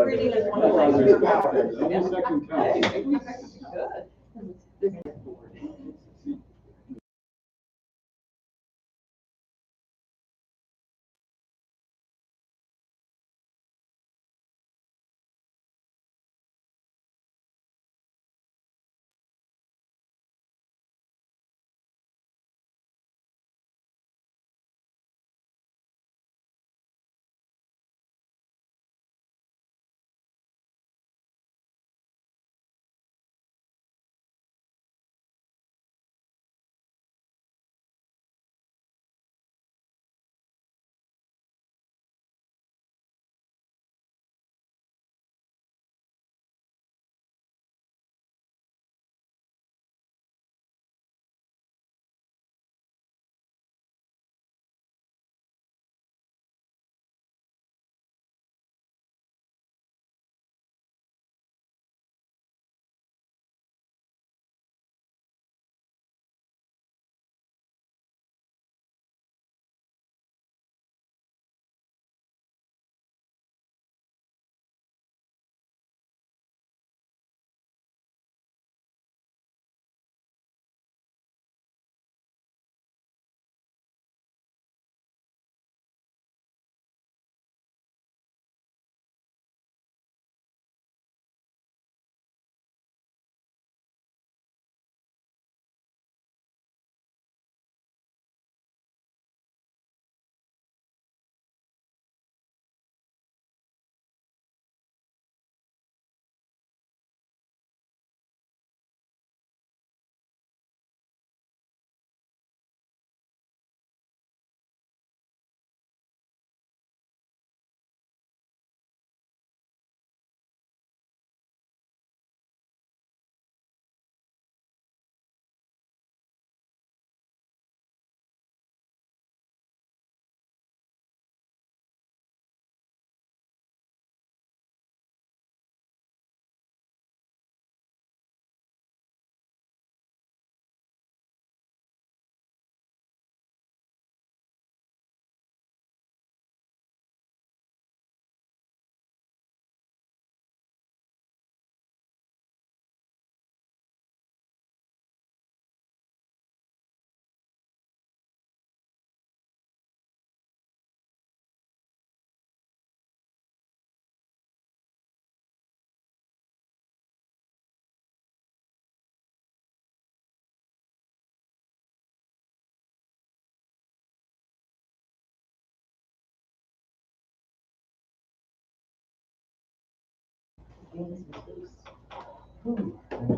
reading is one of my superpowers. Any second count. Good.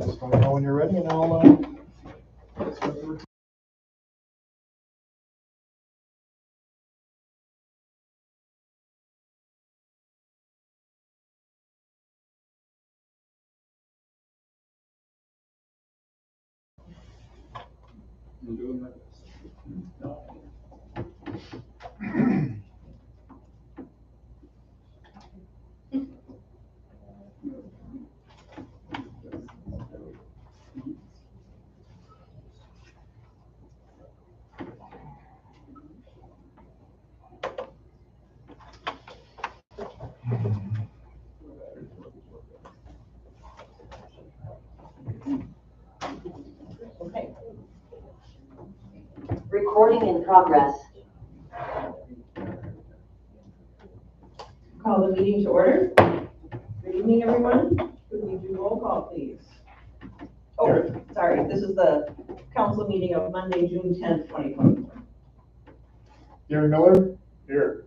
Just let me know when you're ready, and I'll start the recording. I'm doing my best. Okay. Recording in progress. Call the meeting to order. Good evening, everyone. Could we do roll call, please? Oh, sorry, this is the council meeting of Monday, June 10th, 2024. Gary Miller? Here.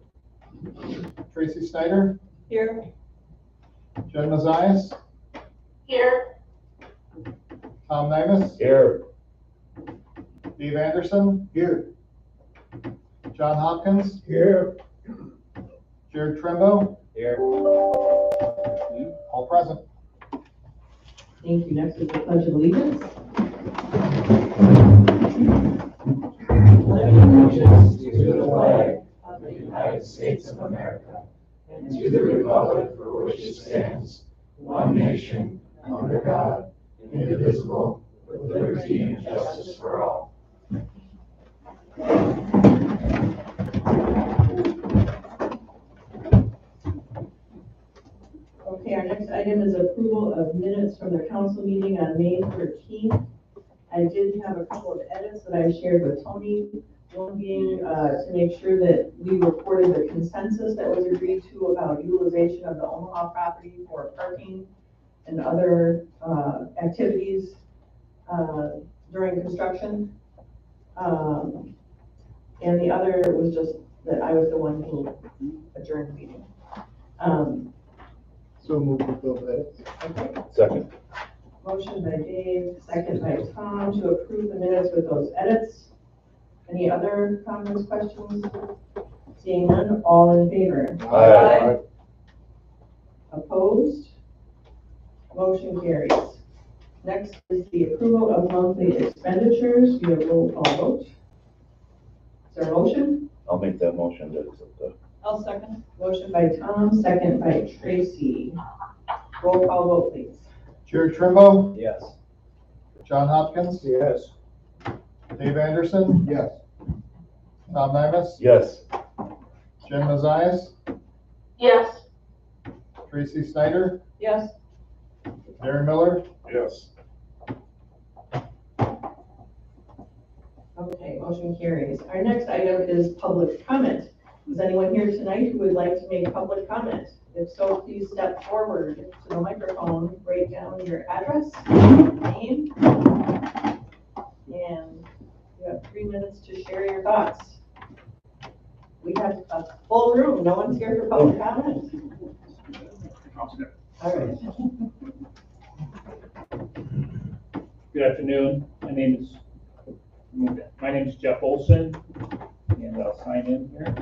Tracy Snyder? Here. Jen Mazias? Here. Tom Nimus? Here. Dave Anderson? Here. John Hopkins? Here. Jared Trimbo? Here. All present. Thank you. Next is the Pledge of Allegiance. Allegiance to the flag of the United States of America and to the republic for which it stands, one nation, under God, indivisible, with liberty and justice for all. Okay, our next item is approval of minutes from the council meeting on May 13th. I did have a couple of edits that I shared with Tony. One being to make sure that we reported the consensus that was agreed to about utilization of the Omaha property for parking and other activities during construction. And the other was just that I was the one who adjourned the meeting. So move with those edits. Okay. Second. Motion by Dave, second by Tom to approve the minutes with those edits. Any other comments, questions? Seeing none, all in favor? Aye. Opposed? Motion carries. Next is the approval of monthly expenditures. We have roll call vote. Is there a motion? I'll make that motion to accept that. I'll second. Motion by Tom, second by Tracy. Roll call vote, please. Chair Trimbo, Yes. John Hopkins, Yes. Dave Anderson, Yes. Tom Nymes, Yes. Jen Mazias, Yes. Tracy Snyder, Yes. Darren Miller, Yes. Okay, motion carries. Our next item is public comment. Is anyone here tonight who would like to make public comment? If so, please step forward to the microphone, write down your address, name, and you have 3 minutes to share your thoughts. We have a full room. No one's here for public comment. All right. Good afternoon. My name is Jeff Olson, and I'll sign in here.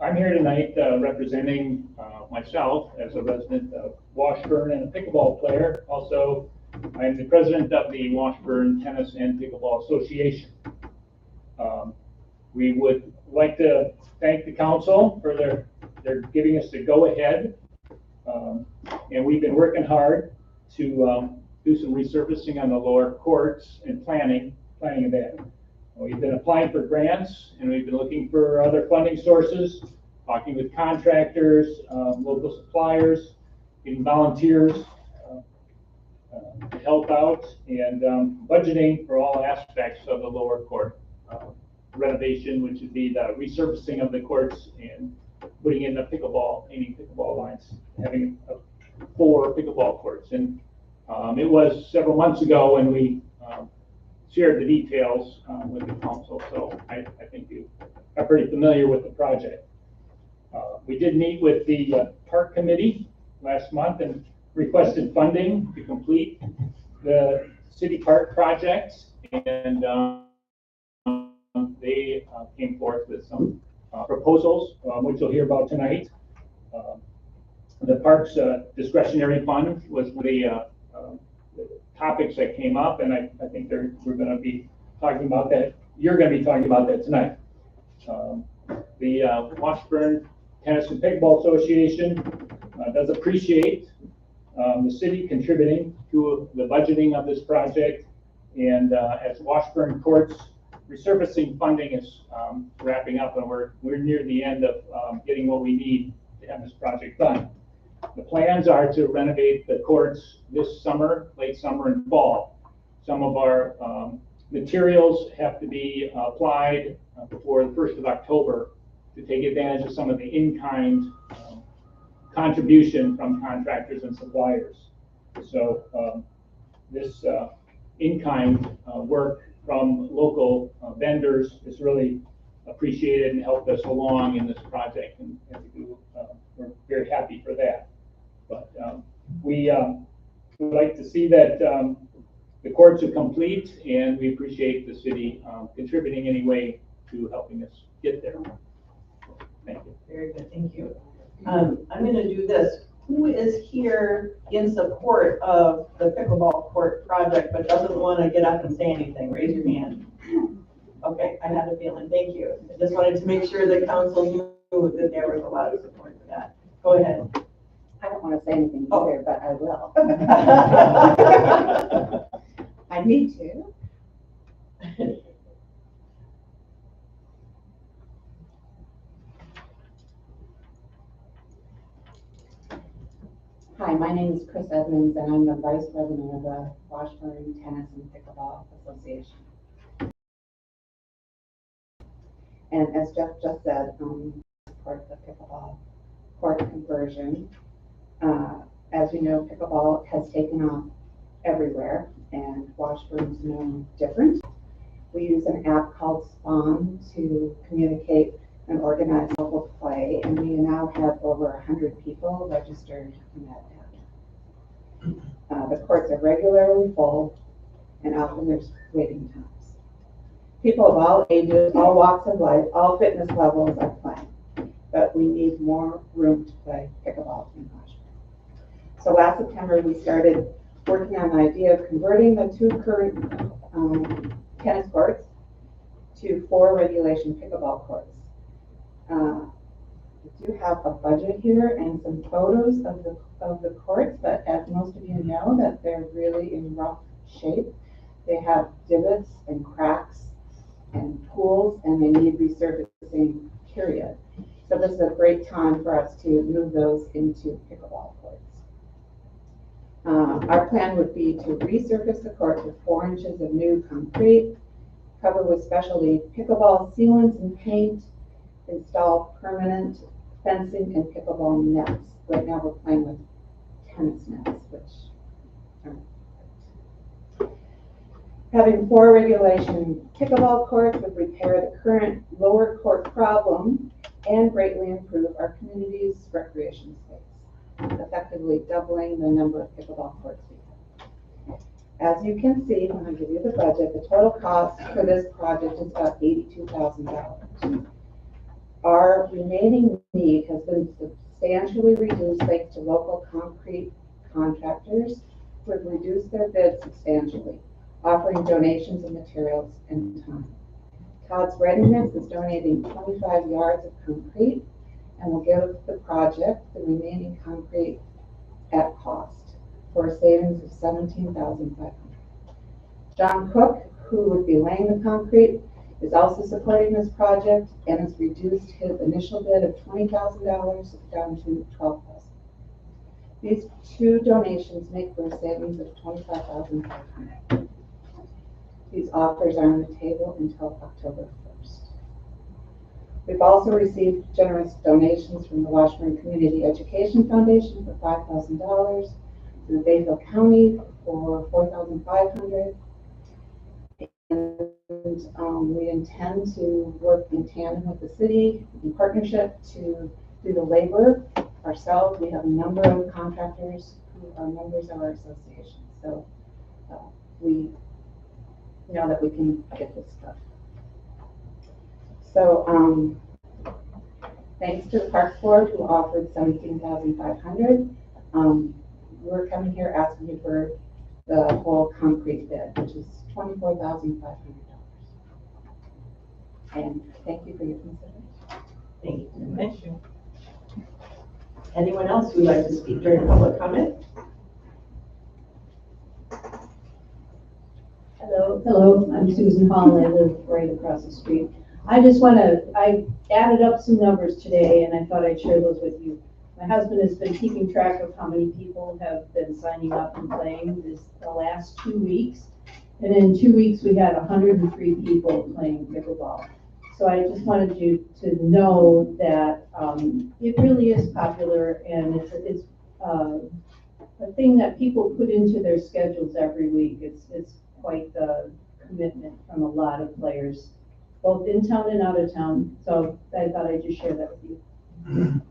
I'm here tonight representing myself as a resident of Washburn and a pickleball player. Also, I'm the president of the Washburn Tennis and Pickleball Association. We would like to thank the council for their giving us the go-ahead. And we've been working hard to do some resurfacing on the lower courts and planning of that. We've been applying for grants, and we've been looking for other funding sources, talking with contractors, local suppliers, getting volunteers to help out, and budgeting for all aspects of the lower court renovation, which would be the resurfacing of the courts and putting in the painting pickleball lines, having 4 pickleball courts. And it was several months ago when we shared the details with the council, so I think you are pretty familiar with the project. We did meet with the park committee last month and requested funding to complete the city park projects, and they came forth with some proposals, which you'll hear about tonight. The parks discretionary fund was the topics that came up, and I think we're going to be talking about that. You're going to be talking about that tonight. The Washburn Tennis and Pickleball Association does appreciate the city contributing to the budgeting of this project, and as Washburn Courts resurfacing funding is wrapping up, and we're near the end of getting what we need to have this project done. The plans are to renovate the courts this summer, late summer and fall. Some of our materials have to be applied before the 1st of October to take advantage of some of the in-kind contribution from contractors and suppliers. So this in-kind work from local vendors is really appreciated and helped us along in this project, and we're very happy for that. But we would like to see that the courts are complete, and we appreciate the city contributing any way to helping us get there. Thank you. Very good, thank you. I'm going to do this. Who is here in support of the pickleball court project but doesn't want to get up and say anything? Raise your hand. Okay, I had a feeling. Thank you. I just wanted to make sure the council knew that there was a lot of support for that. Go ahead. I don't want to say anything either, but I will. I need to. Hi, my name is Chris Edmonds, and I'm the Vice President of the Washburn Tennis and Pickleball Association. And as Jeff just said, support the pickleball court conversion. As you know, pickleball has taken off everywhere, and Washburn's no different. We use an app called Spawn to communicate and organize local play, and we now have over 100 people registered in that app. The courts are regularly full, and often there's waiting times. People of all ages, all walks of life, all fitness levels are playing, but we need more room to play pickleball in Washburn. So last September, we started working on the idea of converting the 2 current tennis courts to 4 regulation pickleball courts. We do have a budget here and some photos of the courts, but as most of you know, that they're really in rough shape. They have divots and cracks and pools, and they need resurfacing, period. So this is a great time for us to move those into pickleball courts. Our plan would be to resurface the court with 4 inches of new concrete, cover with specialty pickleball sealants and paint, install permanent fencing and pickleball nets. Right now we're playing with tennis nets, which are having 4 regulation pickleball courts would repair the current lower court problem and greatly improve our community's recreation space, effectively doubling the number of pickleball courts we have. As you can see, when I give you the budget, the total cost for this project is about $82,000. Our remaining need has been substantially reduced thanks to local concrete contractors who have reduced their bids substantially, offering donations of materials and time. Todd's Ready Mix is donating 25 yards of concrete and will give the project the remaining concrete at cost for a savings of $17,500. John Cook, who would be laying the concrete, is also supporting this project and has reduced his initial bid of $20,000 down to $12,000. These 2 donations make for a savings of $25,500. These offers are on the table until October 1st. We've also received generous donations from the Washburn Community Education Foundation for $5,000, to the Bayville County for $4,500, and we intend to work in tandem with the city in partnership to do the labor ourselves. We have a number of contractors who are members of our association, so we know that we can get this stuff. So thanks to the Parks Board who offered $17,500. We're coming here asking you for the whole concrete bid, which is $24,500. And thank you for your consideration. Thank you very much. Anyone else who would like to speak during public comment? Hello, I'm Susan Hall, and I live right across the street. I added up some numbers today, and I thought I'd share those with you. My husband has been keeping track of how many people have been signing up and playing the last 2 weeks. And in 2 weeks, we had 103 people playing pickleball. So I just wanted you to know that it really is popular, and it's a thing that people put into their schedules every week. It's quite the commitment from a lot of players, both in town and out of town. So I thought I'd just share that with you.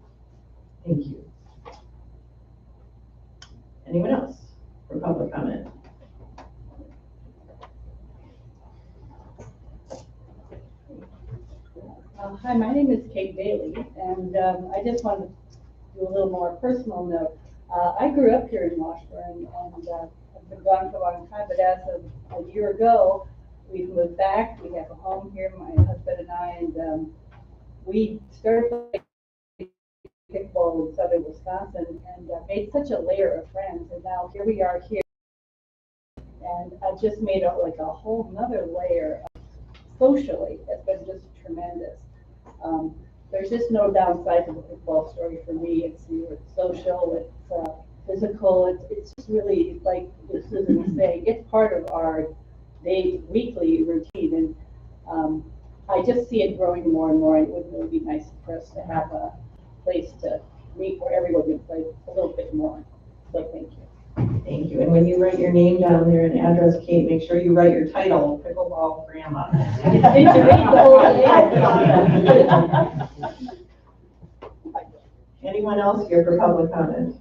Thank you. Anyone else for public comment? Hi, my name is Kate Bailey, and I just want to do a little more personal note. I grew up here in Washburn, and I've been gone for a long time, but as of a year ago, we've moved back. We have a home here, my husband and I, and we started playing kickball in southern Wisconsin and made such a layer of friends. And now here we are here. And I just made like a whole nother layer socially. It's been just tremendous. There's just no downside to the kickball story for me. It's social, it's physical, it's just really, like Susan was saying, it's part of our weekly routine. And I just see it growing more and more. It would really be nice for us to have a place to meet where everyone can play a little bit more. So thank you. Thank you. And when you write your name down there and address, Kate, make sure you write your title, Pickleball Grandma. Did you read the whole thing? Anyone else here for public comment?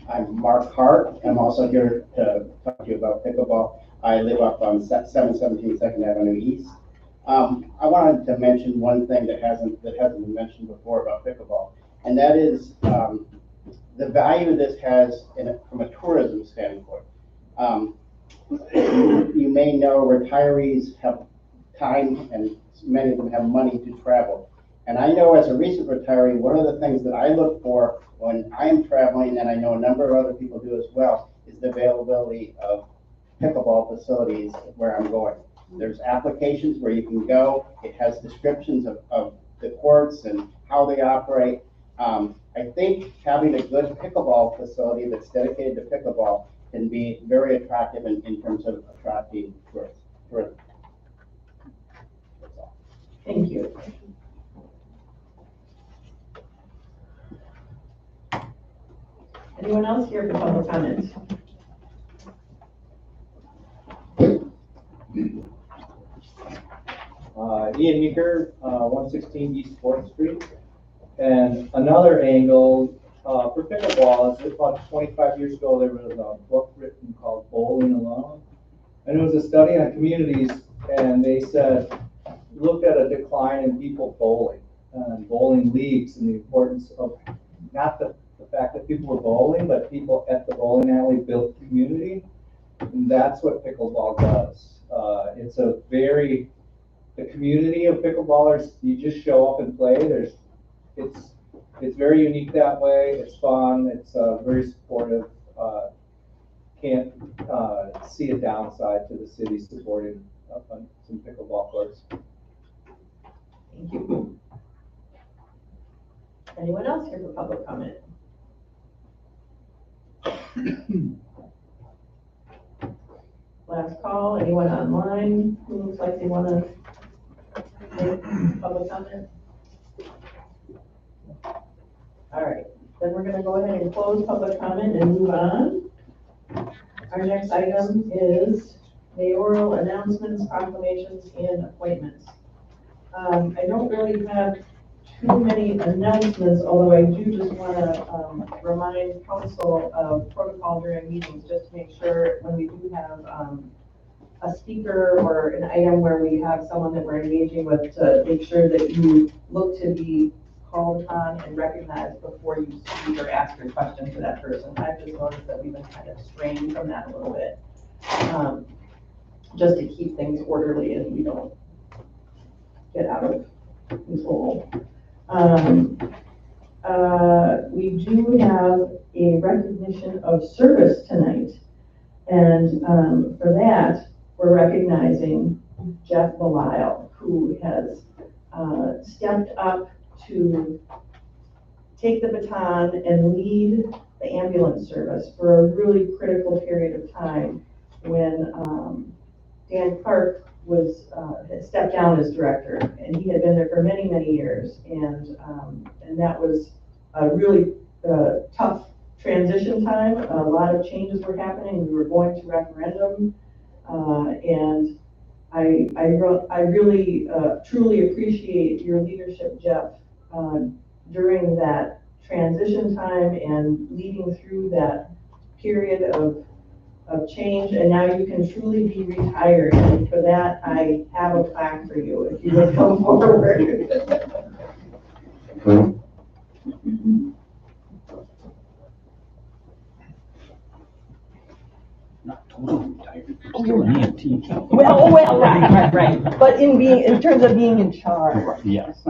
I'm Mark Hart. I'm also here to talk to you about pickleball. I live up on 717 2nd Avenue East. I wanted to mention one thing that hasn't been mentioned before about pickleball, and that is the value this has from a tourism standpoint. You may know retirees have time, and many of them have money to travel. And I know as a recent retiree, one of the things that I look for when I am traveling, and I know a number of other people do as well, is the availability of pickleball facilities where I'm going. There's applications where you can go. It has descriptions of the courts and how they operate. I think having a good pickleball facility that's dedicated to pickleball can be very attractive in terms of attracting tourism. Thank you. Anyone else here for public comment? Ian Meeker, 116 East 4th Street. And another angle for pickleball is about 25 years ago, there was a book written called Bowling Alone. And it was a study on communities, and they said, looked at a decline in people bowling and bowling leagues and the importance of not the fact that people were bowling, but people at the bowling alley built community. And that's what pickleball does. It's the community of pickleballers, you just show up and play. It's very unique that way. It's fun. It's very supportive. Can't see a downside to the city supporting some pickleball courts. Thank you. Anyone else here for public comment? Last call. Anyone online who looks like they want to make public comment? All right, then we're going to go ahead and close public comment and move on. Our next item is mayoral announcements, proclamations, and appointments. I don't really have too many announcements, although I do just want to remind council of protocol during meetings, just to make sure when we do have a speaker or an item where we have someone that we're engaging with, to make sure that you look to be called upon and recognized before you speak or ask your question to that person. I've just noticed that we've been kind of straying from that a little bit, just to keep things orderly and we don't get out of control. We do have a recognition of service tonight, and for that, we're recognizing Jeff Belisle, who has stepped up to take the baton and lead the ambulance service for a really critical period of time when Dan Clark had stepped down as director, and he had been there for many, many years, and that was a really tough transition time. A lot of changes were happening. We were going to referendum, and I really truly appreciate your leadership, Jeff, during that transition time and leading through that period of change, and now you can truly be retired, and for that I have a plaque for you if you would come forward. Not totally retired, still an EMT. Well, right. But in terms of being in charge. Yes,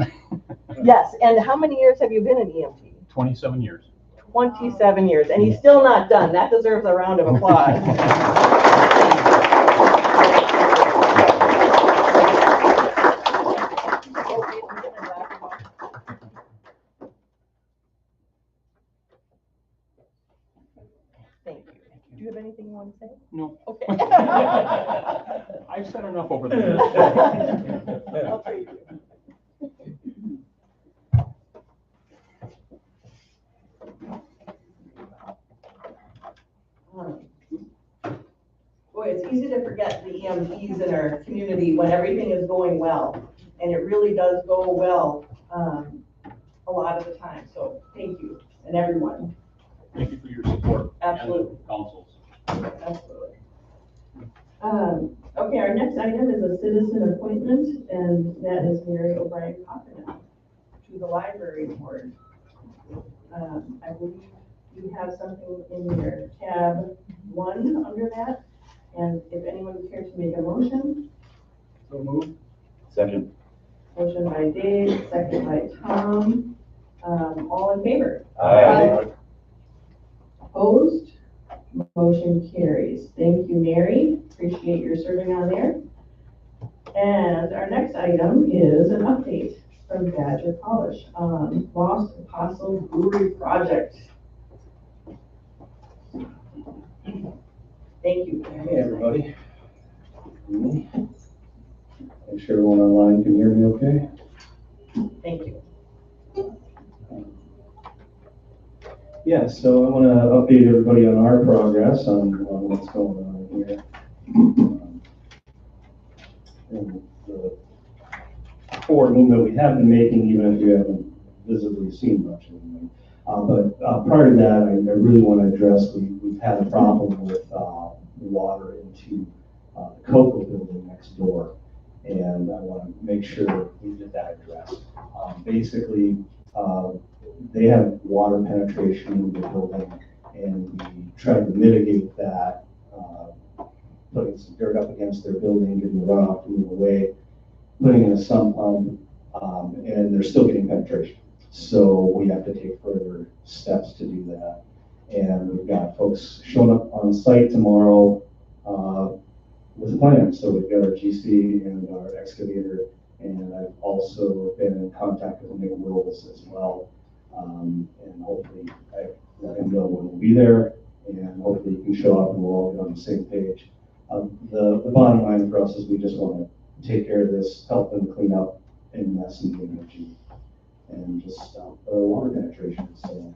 Yes, and how many years have you been an EMT? 27 years. 27 years, and he's still not done. That deserves a round of applause. Thank you. Do you have anything you want to say? No. Okay. I've said enough over the years. I'll trade you. Boy, it's easy to forget the EMTs in our community when everything is going well. And it really does go well a lot of the time. So thank you and everyone. Thank you for your support. Absolutely. And councils. Absolutely. Okay, our next item is a citizen appointment, and that is Mary O'Brien Coffin to the library board. I believe you have something in your tab 1 under that. And if anyone would care to make a motion. So moved. Second. Motion by Dave, second by Tom. All in favor? Aye. Opposed? Motion carries. Thank you, Mary. Appreciate your serving on there. And our next item is an update from Badger Polish on Lost Apostle Brewery Project. Thank you. Hey, everybody. Make sure everyone online can hear me okay. Thank you. Yeah, so I want to update everybody on our progress on what's going on here. And the forward movement we have been making, even if you haven't visibly seen much of it. But prior to that, I really want to address, we've had a problem with water into the Cocoa building next door. And I want to make sure we get that addressed. Basically, they have water penetration into the building, and we tried to mitigate that, putting some dirt up against their building, getting the runoff to move away, putting in a sump pump, and they're still getting penetration. So we have to take further steps to do that. And we've got folks showing up on site tomorrow with a plan. So we've got our GC and our excavator, and I've also been in contact with Nick Wills as well. And hopefully I let him know when we'll be there, and hopefully he can show up and we'll all get on the same page. The bottom line for us is we just want to take care of this, help them clean up any mess in the energy, and just stop the water penetration. So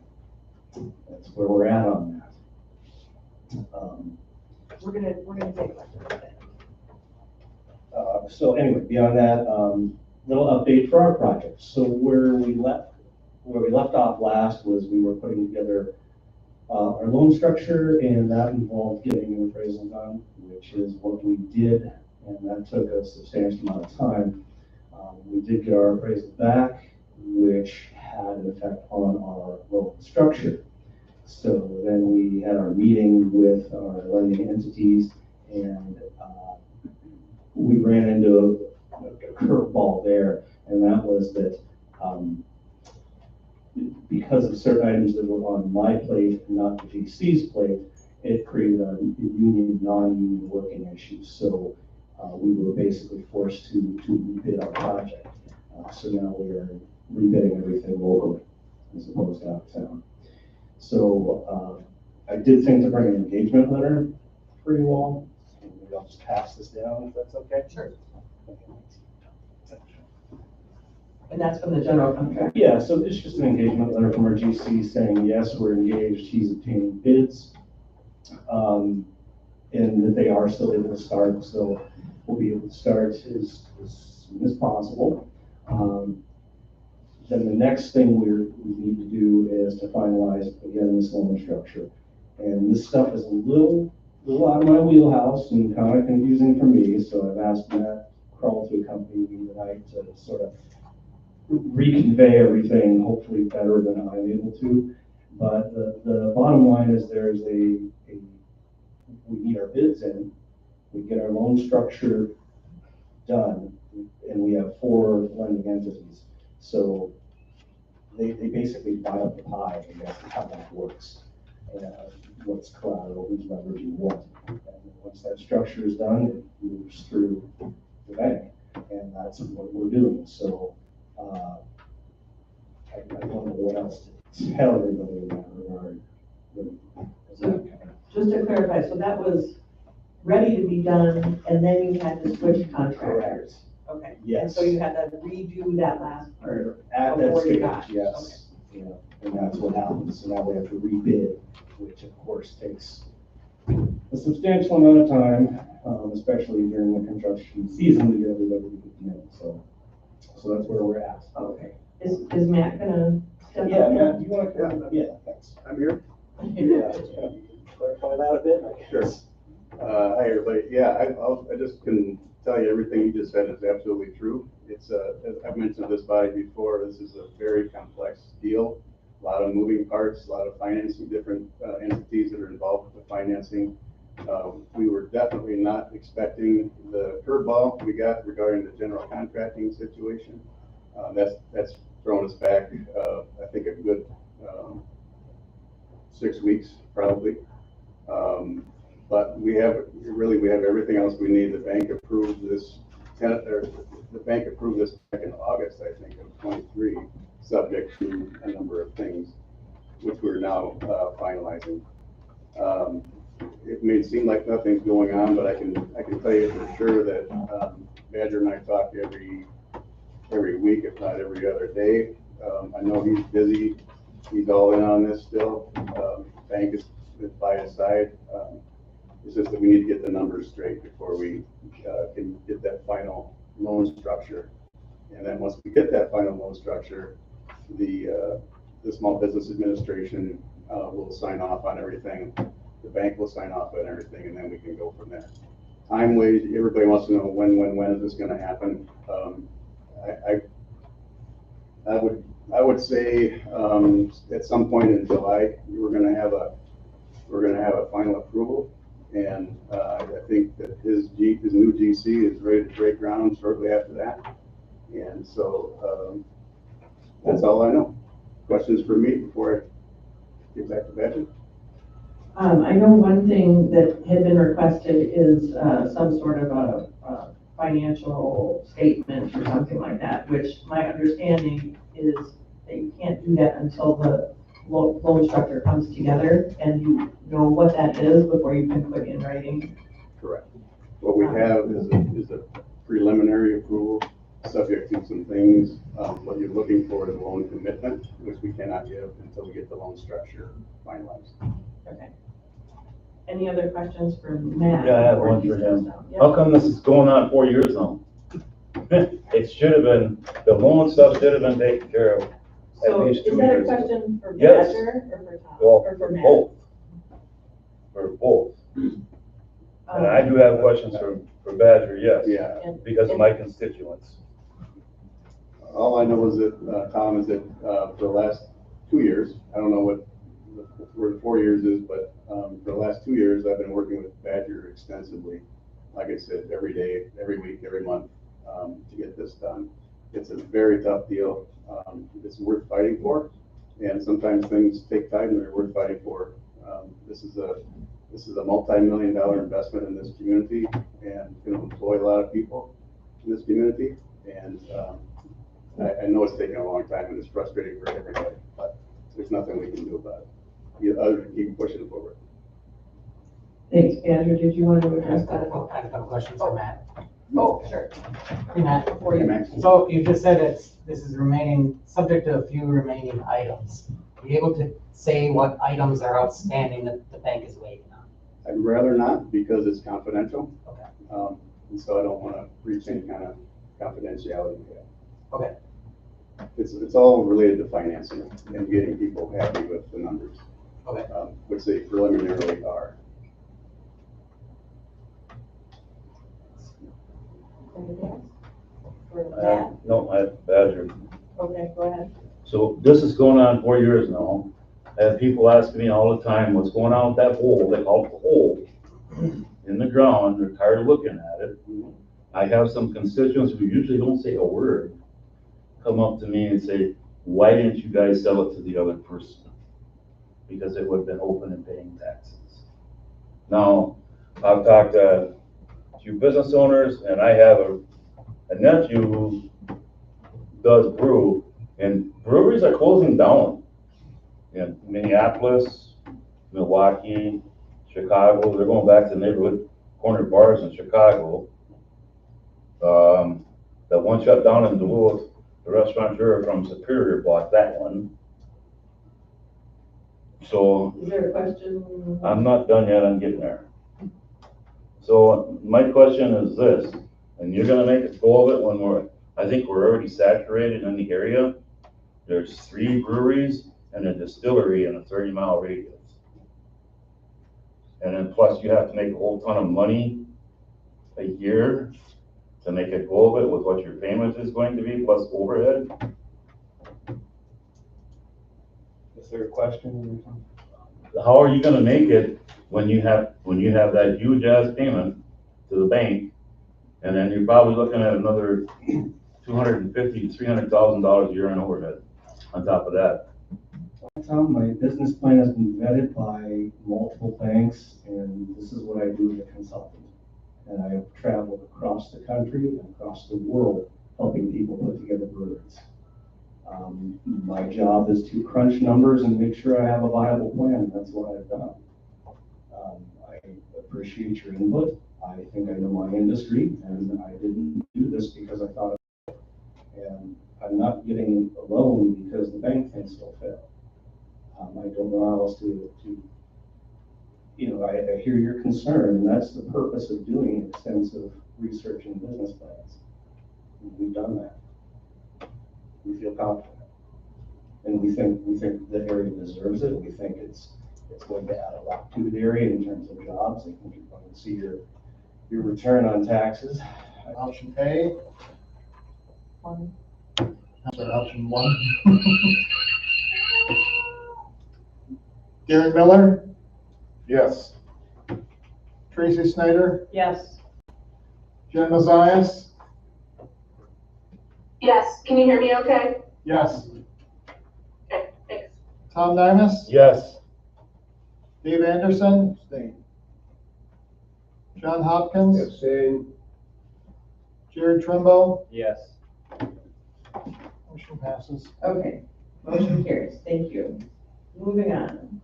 that's where we're at on that. We're gonna take questions. So anyway, beyond that, little update for our project. So where we left off last was we were putting together our loan structure, and that involved getting an appraisal done, which is what we did, and that took a substantial amount of time. We did get our appraisal back, which had an effect on our loan structure. So then we had our meeting with our lending entities, and we ran into a curveball there, and that was that because of certain items that were on my plate and not the GC's plate, it created a union, non-union working issue. So we were basically forced to rebid our project. So now we're rebidding everything locally as opposed to out of town. So I did think to bring an engagement letter for you all. Maybe I'll just pass this down if that's okay. Sure. And that's from the general contractor. Yeah, so it's just an engagement letter from our GC saying, yes, we're engaged, he's obtaining bids, and that they are still able to start, so we'll be able to start as soon as possible. Then the next thing we need to do is to finalize, again, this loan structure. And this stuff is a little out of my wheelhouse and kind of confusing for me, so I've asked Matt Kroll to accompany me tonight to sort of reconvey everything, hopefully better than I'm able to. But the bottom line is we need our bids in, we get our loan structure done, and we have 4 lending entities. So they basically buy up the pie, and that's how that works. What's collateral, who's leveraging what. And then once that structure is done, it moves through the bank, and that's what we're doing. So I don't know what else to tell everybody in that regard. Just to clarify, so that was ready to be done, and then you had to switch contractors? Okay. Yes. And so you had to redo that last part? At that before you stage, got- yes. Yeah, and that's what happens. So now we have to rebid, which of course takes a substantial amount of time, especially during the construction season to get everybody to get in. So that's where we're at. Okay. Is Matt gonna step up? Yeah, Matt, you want to? Yeah, thanks. I'm here. Yeah, clarify that a bit, I Sure. guess. Hi, everybody. Yeah, I just can tell you everything you just said is absolutely true. It's, as I've mentioned this body before, this is a very complex deal. A lot of moving parts, a lot of financing, different entities that are involved with the financing. We were definitely not expecting the curveball we got regarding the general contracting situation. That's thrown us back, I think, a good 6 weeks, probably. But we have everything else we need. The bank approved this back in August, I think, of 23, subject to a number of things, which we're now finalizing. It may seem like nothing's going on, but I can tell you for sure that Badger and I talk every week, if not every other day. I know he's busy. He's all in on this still. Bank is by his side. It's just that we need to get the numbers straight before we can get that final loan structure. And then once we get that final loan structure, the Small Business Administration will sign off on everything. The bank will sign off on everything, and then we can go from there. Time-wise, everybody wants to know when is this going to happen? I would say at some point in July we're going to have a final approval, and I think that his new GC is ready to break ground shortly after that. And so that's all I know. Questions for me before I get back to Badger? I know one thing that had been requested is some sort of a financial statement or something like that, which my understanding is that you can't do that until the loan structure comes together and you know what that is before you can put in writing. Correct. What we have is a preliminary approval, subject to some things. What you're looking for is a loan commitment, which we cannot give until we get the loan structure finalized. Okay. Any other questions for Matt? Yeah, I have one for him. Yep. How come this is going on 4 years now? It should have been, the loan stuff should have been taken care of at So least is 2 that a years ago. question for Yes. Badger or for Tom? Well, Or for Matt? both. For both. And I do have questions for Badger, yes. Yeah. Because of my constituents. All I know is that, Tom, is that for the last 2 years, I don't know where the 4 years is, but for the last 2 years, I've been working with Badger extensively. Like I said, every day, every week, every month, to get this done. It's a very tough deal. It's worth fighting for, and sometimes things take time and they're worth fighting for. This is a multi-million-dollar investment in this community, and going to employ a lot of people in this community. And I know it's taken a long time and it's frustrating for everybody, but there's nothing we can do about it, other than keep pushing forward. Thanks, Badger. Did you want to address that? I have a couple questions for Matt. Oh, sure. Hey, Matt, before you, so you just said this is remaining, subject to a few remaining items. Are you able to say what items are outstanding that the bank is waiting on? I'd rather not, because it's confidential. Okay. And so I don't want to breach any kind of confidentiality. Okay. It's all related to financing and getting people happy with the numbers. Okay. Which they preliminarily are. Anything else? For Matt? No, I have Badger. Okay, go ahead. So this is going on 4 years now. I have people asking me all the time, what's going on with that hole? They call it the hole. ground, they're tired of looking at it. I have some constituents who usually don't say a word, come up to me and say, why didn't you guys sell it to the other person? Because it would have been open and paying taxes. Now, I've talked to a few business owners, and I have a nephew who does brew, and breweries are closing down in Minneapolis, Milwaukee, Chicago. They're going back to neighborhood corner bars in Chicago. That one shut down in Duluth, the restaurateur from Superior bought that one. So Is there a question? I'm not done yet, I'm getting there. So my question is this, and you're gonna make a go of it when I think we're already saturated in the area. There's 3 breweries and a distillery in a 30-mile radius. And then plus you have to make a whole ton of money a year to make a go of it with what your payment is going to be plus overhead. Is there a question? How are you gonna make it when you have that huge ass payment to the bank, and then you're probably looking at another $250,000 to $300,000 a year in overhead on top of that? Tom, my business plan has been vetted by multiple banks, and this is what I do as a consultant. And I have traveled across the country and across the world helping people put together breweries. My job is to crunch numbers and make sure I have a viable plan. That's what I've done. I appreciate your input. I think I know my industry, and I didn't do this because I thought of it. And I'm not getting a loan because the bank thinks it'll fail. I don't know how else to I hear your concern, and that's the purpose of doing extensive research and business plans. We've done that. We feel confident. And we think the area deserves it. We think it's going to add a lot to the area in terms of jobs. I think you're going to see your return on taxes. Option A. That's our option 1. Gary Miller, Yes. Tracy Snyder, Yes. Jen Mazias, Yes, can you hear me okay? yes. Okay, thanks. Tom Nymus, Yes. Dave Anderson, John Hopkins, Abstain. Jared Trimble, Yes. motion passes. Okay, motion carries, thank you. Moving on.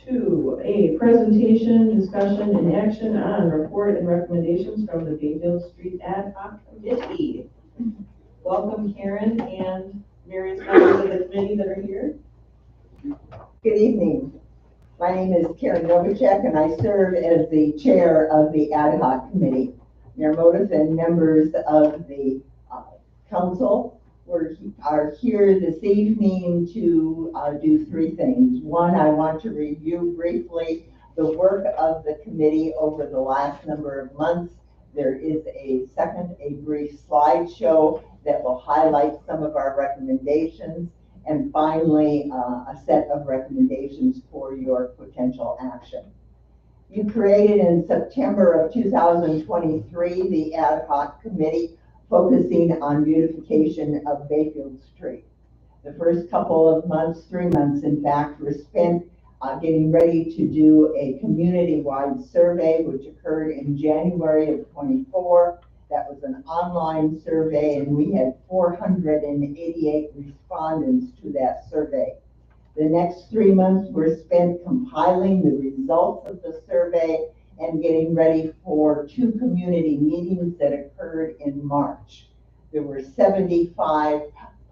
2, presentation, discussion, and action on report and recommendations from the Bayfield Street Ad Hoc Committee. Welcome, Karen, and various members of the committee that are here. Good evening. My name is Karen Novacek, and I serve as the chair of the Ad Hoc Committee. Mayor Motis and members of the council are here this evening to do 3 things. 1, I want to review briefly the work of the committee over the last number of months. There is a brief slideshow that will highlight some of our recommendations. And finally, a set of recommendations for your potential action. You created in September of 2023 the Ad Hoc Committee focusing on beautification of Bayfield Street. The first couple of months, 3 months in fact, were spent getting ready to do a community-wide survey, which occurred in January of 24. That was an online survey, and we had 488 respondents to that survey. The next 3 months were spent compiling the results of the survey and getting ready for 2 community meetings that occurred in March. There were 75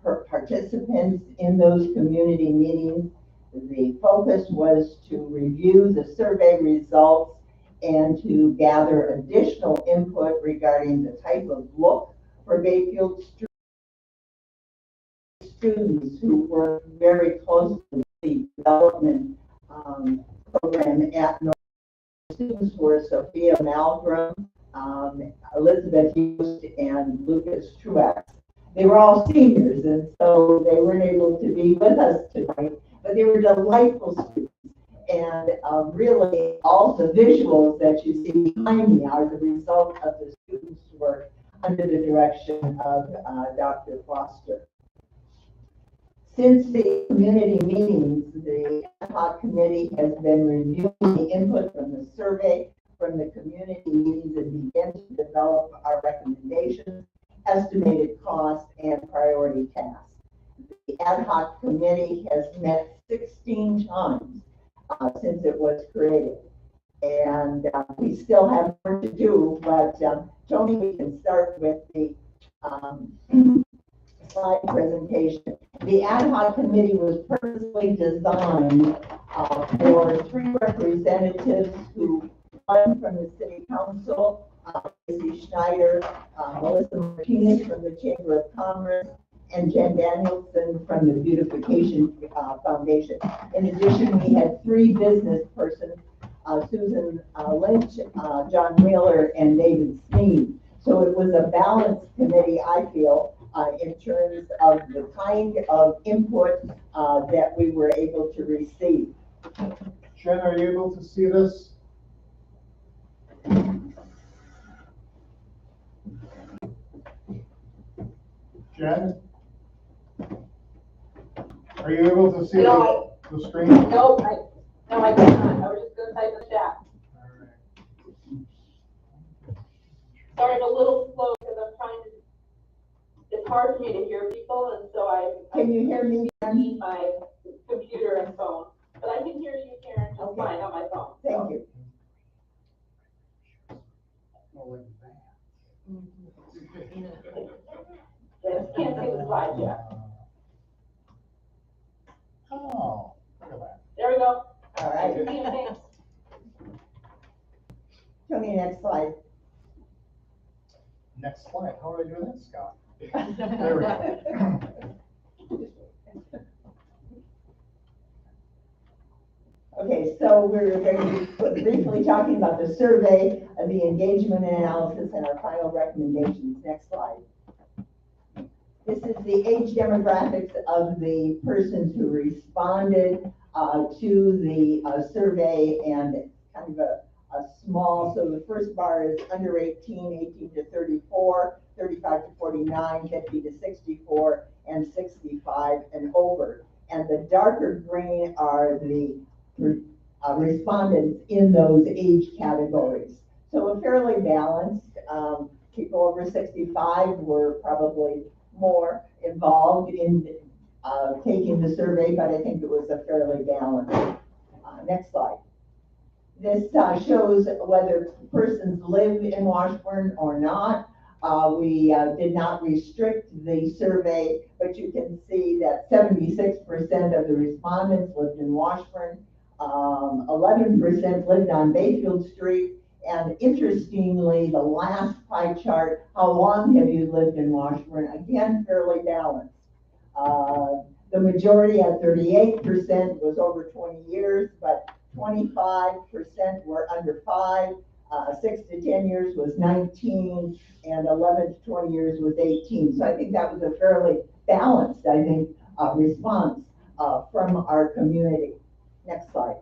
participants in those community meetings. The focus was to review the survey results and to gather additional input regarding the type of look for Bayfield Street. Students who work very closely with the development program at North. Students were Sophia Malgrim, Elizabeth Hughes, and Lucas Truex. They were all seniors, and so they weren't able to be with us tonight, but they were delightful students. And really, all the visuals that you see behind me are the result of the students' work under the direction of Dr. Foster. Since the community meetings, the ad hoc committee has been reviewing the input from the survey, from the community meetings, and begin to develop our recommendations, estimated costs, and priority tasks. The ad hoc committee has met 16 times since it was created. And we still have more to do, but Tony, we can start with the slide presentation. The ad hoc committee was purposely designed for 3 representatives who, one from the city council, Casey Schneider, Melissa Martinez from the Chamber of Commerce, and Jen Danielson from the Beautification Foundation. In addition, we had 3 business persons, Susan Lynch, John Wheeler, and David Sneed. So it was a balanced committee, I feel, in terms of the kind of input that we were able to receive. Jen, are you able to see this? Jen? Are you able to see the screen? No, I cannot. I was just gonna type the chat. Sorry, I'm a little slow because I'm trying to, it's hard for me to hear people, and so I Can you hear me? need my computer and phone. But I can hear you, Karen, just fine on my phone. Thank you. Just can't see the slide yet. Oh, look at that. There we go. All right. Thanks. Tony, next slide. Next slide. How do I do that, Scott? There we go. Okay, so we're going to be briefly talking about the survey, the engagement analysis, and our final recommendations. Next slide. This is the age demographics of the persons who responded to the survey, and it's kind of a small, so the first bar is under 18, 18 to 34, 35 to 49, 50 to 64, and 65 and over. And the darker green are the respondents in those age categories. So a fairly balanced. People over 65 were probably more involved in taking the survey, but I think it was a fairly balanced. Next slide. This shows whether persons live in Washburn or not. We did not restrict the survey, but you can see that 76% of the respondents lived in Washburn. 11% lived on Bayfield Street, and interestingly, the last pie chart, how long have you lived in Washburn? Again, fairly balanced. The majority at 38% was over 20 years, but 25% were under 5, 6 to 10 years was 19, and 11 to 20 years was 18. So I think that was a fairly balanced, response from our community. Next slide.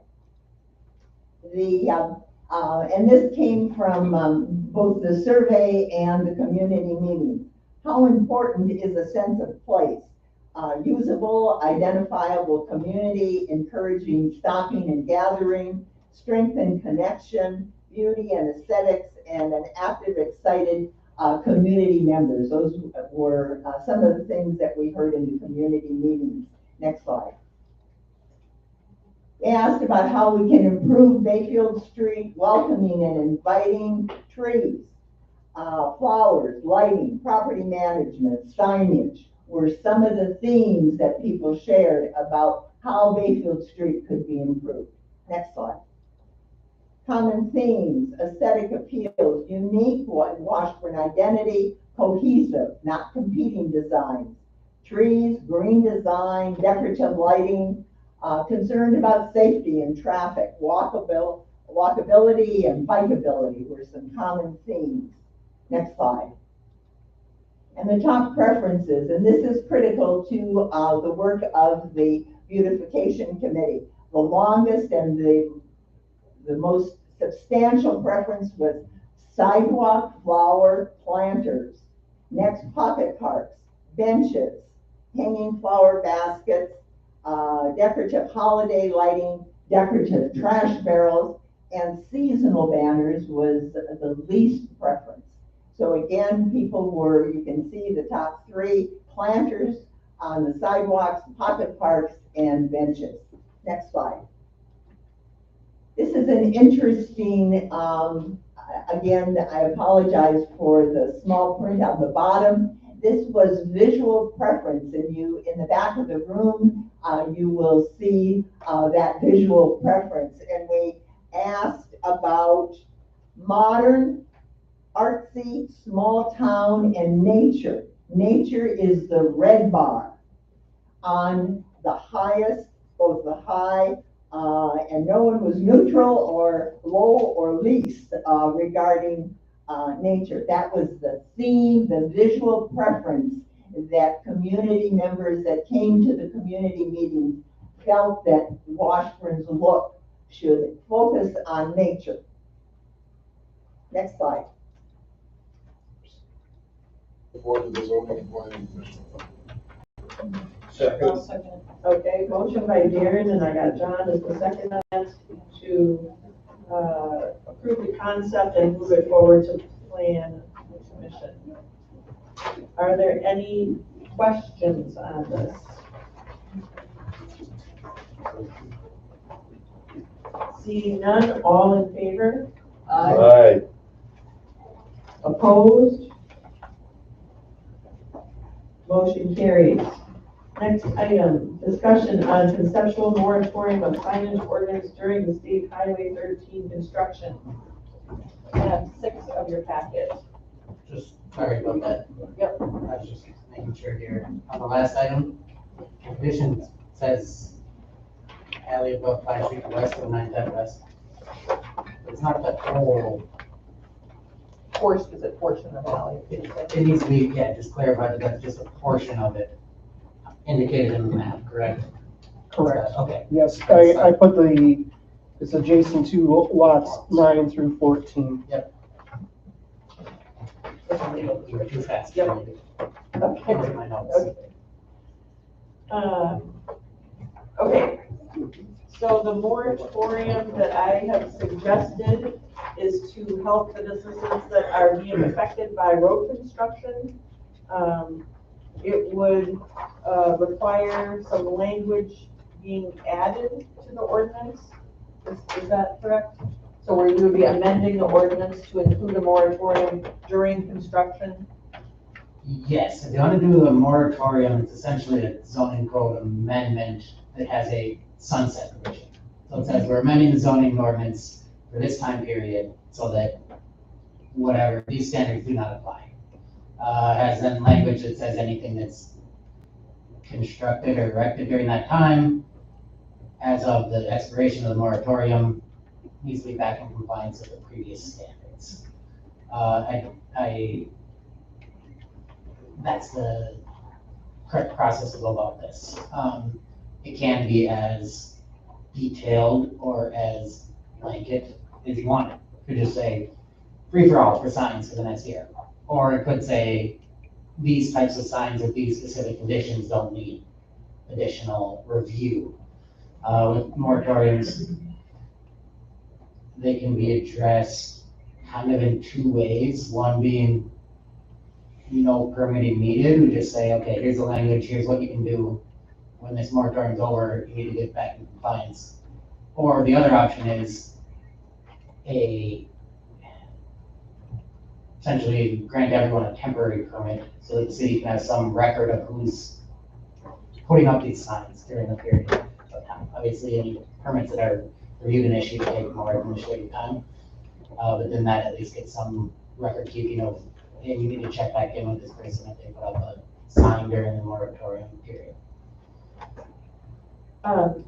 And this came from both the survey and the community meeting. How important is a sense of place? Usable, identifiable community, encouraging stopping and gathering, strength and connection, beauty and aesthetics, and an active, excited community members. Those were some of the things that we heard in the community meetings. Next slide. They asked about how we can improve Bayfield Street, welcoming and inviting, trees, flowers, lighting, property management, signage were some of the themes that people shared about how Bayfield Street could be improved. Next slide. Common themes, aesthetic appeals, unique Washburn identity, cohesive, not competing designs, trees, green design, decorative lighting, concerned about safety and traffic, walkability and bikeability were some common themes. Next slide. And the top preferences, and this is critical to the work of the Beautification Committee. The longest and the most substantial preference was sidewalk flower planters. Next, pocket parks, benches, hanging flower baskets, decorative holiday lighting, decorative trash barrels, and seasonal banners was the least preference. So again, people were, you can see the top three: planters on the sidewalks, pocket parks, and benches. Next slide. This is an interesting, again, I apologize for the small print on the bottom. This was visual preference, and you, in the back of the room, you will see that visual preference. And we asked about modern, artsy, small town, and nature. Nature is the red bar on the highest, both the high, and no one was neutral or low or least regarding nature. That was the theme, the visual preference that community members that came to the community meetings felt that Washburn's look should focus on nature. Next slide. Report to the zoning and planning commission. Okay, motion by Darren, and I got John as the second on that, to approve the concept and move it forward to plan commission. Are there any questions on this? Seeing none, all in favor? Aye. Opposed? Motion carries. Next item, discussion on conceptual moratorium of signage ordinance during the State Highway 13 construction. I have 6 of your packet. Just sorry about that. Yep. I was just making sure here. On the last item, the condition says alley above 5 feet west of 910 west. It's not the whole. Is it portion of alley? It needs to be, yeah, just clarify that that's just a portion of it indicated in the map, correct? Correct. Okay. Yes, I put it's adjacent to lots 9 through 14. Yep. You were too fast. Yep. Okay. My notes. Okay. So the moratorium that I have suggested is to help the businesses that are being affected by road construction. It would require some language being added to the ordinance. Is that correct? So where you would be amending the ordinance to include a moratorium during construction? Yes, if you want to do a moratorium, it's essentially a zoning code amendment that has a sunset provision. So it says we're amending the zoning ordinance for this time period so that whatever, these standards do not apply. Has then language that says anything that's constructed or erected during that time, as of the expiration of the moratorium, needs to be back in compliance with the previous standards. That's the correct process to go about this. It can be as detailed or as blanket as you want it. You could just say free for all for signs for the next year. Or it could say these types of signs with these specific conditions don't need additional review. With moratoriums, they can be addressed kind of in 2 ways. One being no permitting needed. We just say, okay, here's the language, here's what you can do. When this moratorium's over, you need to get back in compliance. Or the other option is essentially grant everyone a temporary permit so that the city can have some record of who's putting up these signs during the period of time. Obviously, any permits that are reviewed and issued take more administrative time, but then that at least gets some record keeping of, hey, you need to check back in with this person if they put up a sign during the moratorium period.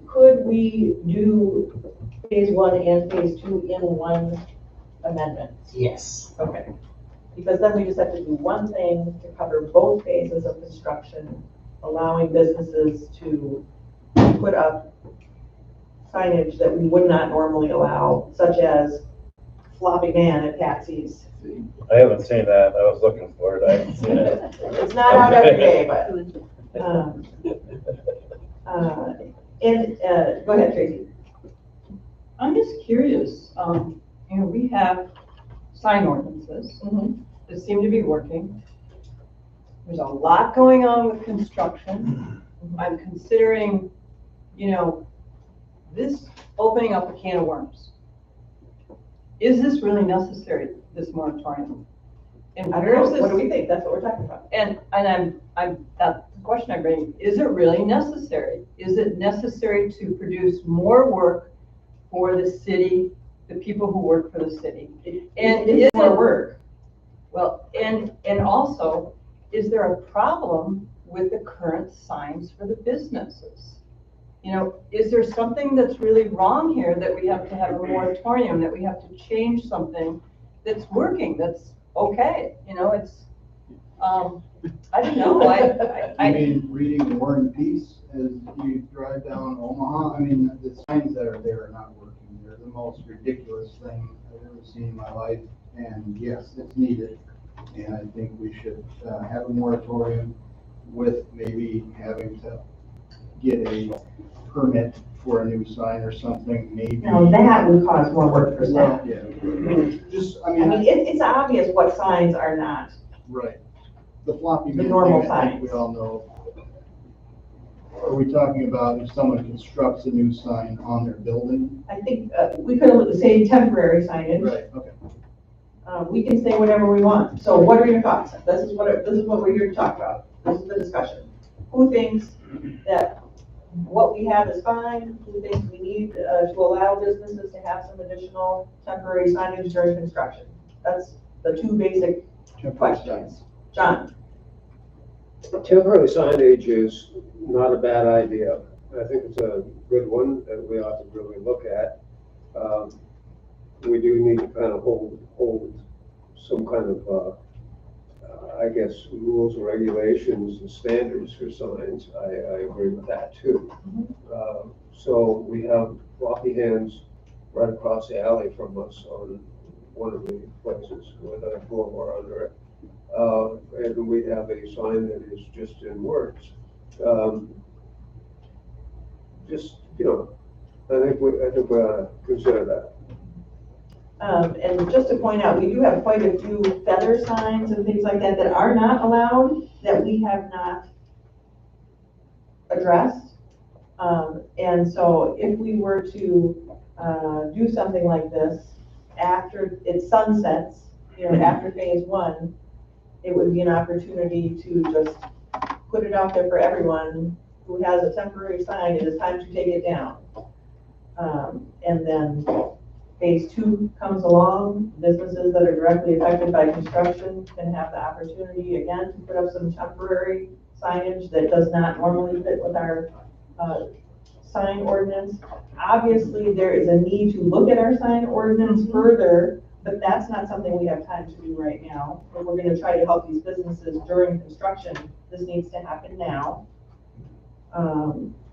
Could we do phase 1 and phase 2 in one amendment? Yes. Okay. Because then we just have to do one thing to cover both phases of construction, allowing businesses to put up signage that we would not normally allow, such as floppy man at Patsy's. I haven't seen that. I was looking for it. I haven't seen it. It's not out every day, but, go ahead, Tracy. I'm just curious, we have sign ordinances that seem to be working. There's a lot going on with construction. I'm considering, this opening up a can of worms. Is this really necessary, this moratorium? And I don't where's know, this? what do we think? That's what we're talking about. And that's the question I bring, is it really necessary? Is it necessary to produce more work for the city, the people who work for the city? And It's more work. Well, and also, is there a problem with the current signs for the businesses? Is there something that's really wrong here that we have to have a moratorium, that we have to change something that's working, that's okay? It's, I don't know, I mean, reading War and Peace as you drive down Omaha, I mean, the signs that are there are not working. They're the most ridiculous thing I've ever seen in my life, and yes, it's needed. And I think we should have a moratorium with maybe having to get a permit for a new sign or something, maybe. Now, that would cause more work for staff. Yeah. It's obvious what signs are not. Right. The floppy The man normal thing, I think signs. we all know. Are we talking about if someone constructs a new sign on their building? I think we could say temporary signage. Right, okay. We can say whatever we want. So what are your thoughts? This is what we're here to talk about. This is the discussion. Who thinks that what we have is fine? Who thinks we need to allow businesses to have some additional temporary signage during construction? That's the two basic questions. John? Temporary signage is not a bad idea. I think it's a good one that we ought to really look at. We do need to kind of hold some kind of, I guess, rules and regulations and standards for signs. I agree with that too. So we have floppy hands right across the alley from us on one of the places with a floor under it. And we have a sign that is just in works. I think we ought to consider that. And just to point out, we do have quite a few feather signs and things like that that are not allowed, that we have not addressed. And so if we were to do something like this after it sunsets, after phase one, it would be an opportunity to just put it out there for everyone who has a temporary sign, it is time to take it down. And then phase two comes along, businesses that are directly affected by construction can have the opportunity again to put up some temporary signage that does not normally fit with our sign ordinance. Obviously, there is a need to look at our sign ordinance further, but that's not something we have time to do right now. But we're going to try to help these businesses during construction. This needs to happen now.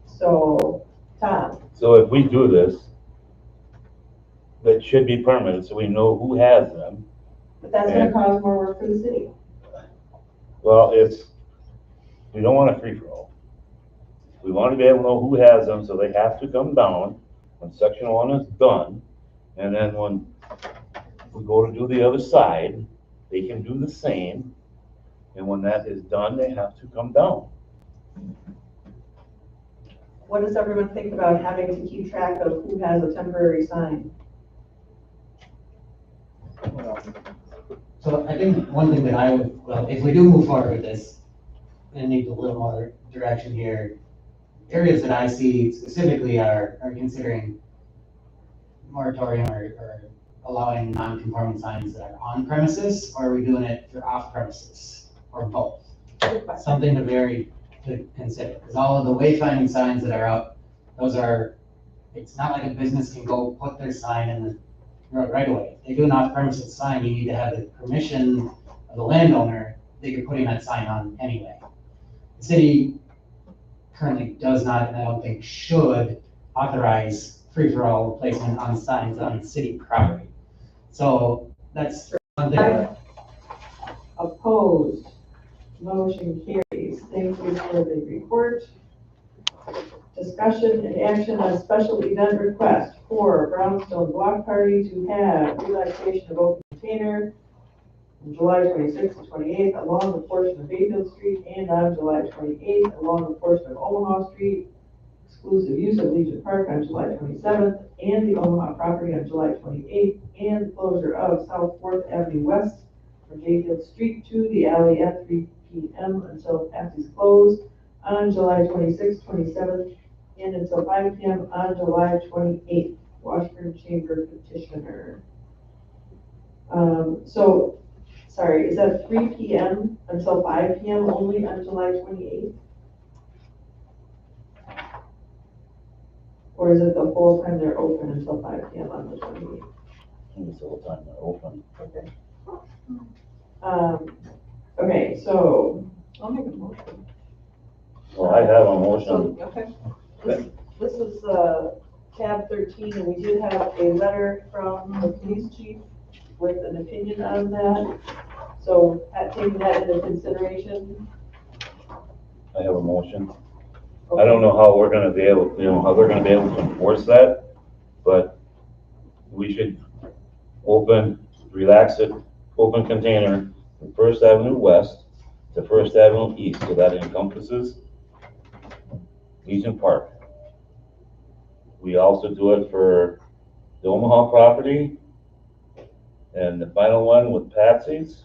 So, Tom. So if we do this, that should be permanent, so we know who has them. But that's going to cause more work for the city. Well, we don't want a free-for-all. We want to be able to know who has them, so they have to come down when section one is done. And then when we go to do the other side, they can do the same. And when that is done, they have to come down. What does everyone think about having to keep track of who has a temporary sign? So I think one thing that if we do move forward with this, and need a little more direction here, areas that I see specifically are considering moratorium or allowing non-conforming signs that are on premises, or are we doing it for off premises, or both? Something to consider, because all of the wayfinding signs that are up, it's not like a business can go put their sign in the road right away. If they do an off-premises sign, you need to have the permission of the landowner that you're putting that sign on anyway. The city currently does not, and I don't think should, authorize free-for-all placement on signs on city property. So that's one thing. Opposed? Motion carries. Thank you for the report. Discussion and action on special event request for Brownstone Block Party to have relaxation of open container on July 26th and 28th along the portion of Bayfield Street and on July 28th along the portion of Omaha Street. Exclusive use of Legion Park on July 27th and the Omaha property on July 28th and closure of South 4th Avenue West from Bayfield Street to the alley at 3 p.m. until Patsy's closed on July 26th, 27th, and until 5 p.m. on July 28th. Washburn Chamber petitioner. Sorry, is that 3 p.m. until 5 p.m. only on July 28th? Or is it the whole time they're open until 5 p.m. on the 28th? It's the whole time they're open. Okay. Okay, so I'll make a motion. Well, I have a motion. Okay. This is tab 13, and we did have a letter from the police chief with an opinion on that. So taking that into consideration. I have a motion. I don't know how we're gonna be able, how they're gonna be able to enforce that, but we should relax it, open container from First Avenue West to First Avenue East, so that encompasses Legion Park. We also do it for the Omaha property, and the final one with Patsy's,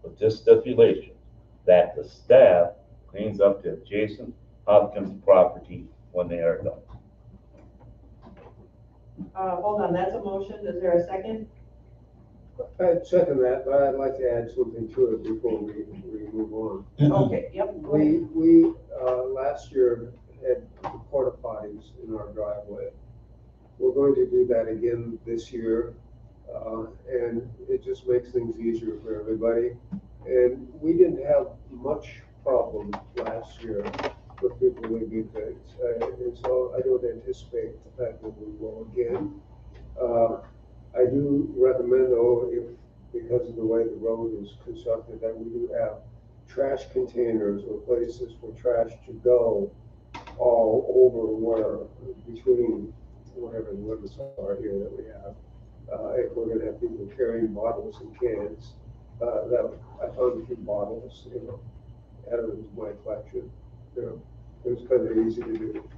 with this stipulation, that the staff cleans up the adjacent Hopkins property when they are done. Hold on, that's a motion. Is there a second? I'd second that, but I'd like to add something to it before we move on. Okay, yep. We last year had porta potties in our driveway. We're going to do that again this year, and it just makes things easier for everybody. And we didn't have much problem last year with people leaving things, and so I don't anticipate the fact that we will again. I do recommend, though, because of the way the road is constructed, that we do have trash containers or places for trash to go all over where, between whatever the limits are here that we have. If we're gonna have people carrying bottles and cans, that I found a few bottles, added them to my collection. It was kind of easy to do.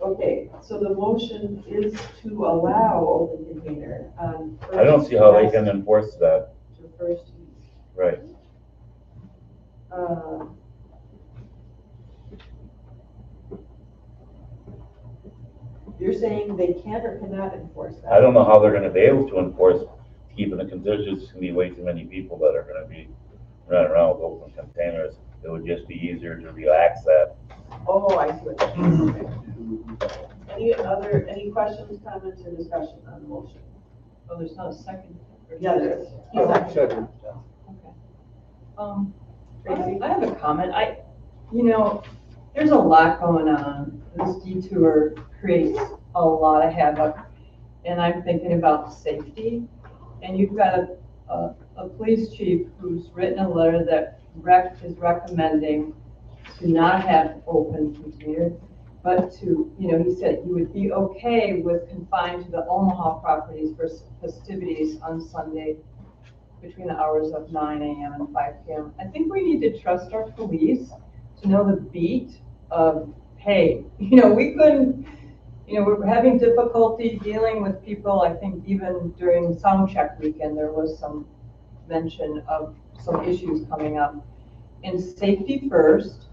Okay, so the motion is to allow open container on. I don't see how they can enforce that. To First East. Right. You're saying they can or cannot enforce that? I don't know how they're gonna be able to enforce keeping the conditions. There's gonna be way too many people that are gonna be running around with open containers. It would just be easier to relax that. Oh, I see what you're saying. Any questions, comments, or discussion on the motion? Oh, there's not a second. Yeah, there is. Second. Tracy? I have a comment. There's a lot going on. This detour creates a lot of havoc, and I'm thinking about safety. And you've got a police chief who's written a letter that is recommending to not have open container, but to, he said he would be okay with confined to the Omaha properties for festivities on Sunday between the hours of 9 a.m. and 5 p.m. I think we need to trust our police to know the beat of, hey, we couldn't, we're having difficulty dealing with people. I think even during sound check weekend, there was some mention of some issues coming up. And safety first,